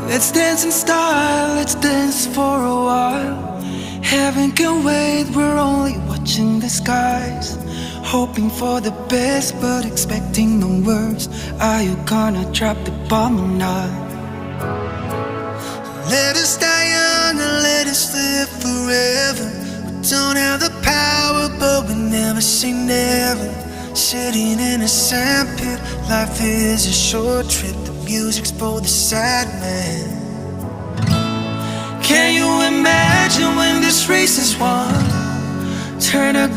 Let's dance in style, let's dance for a while. Heaven can wait, we're only watching the skies. Hoping for the best, but expecting the worst. Are you gonna drop the bomb or not? Let us die young and let us live forever. We don't have the power, but we never say never. Sitting in a sandpit, life is a short trip. The music's for the sad man. Can you imagine when this race is won? Turn a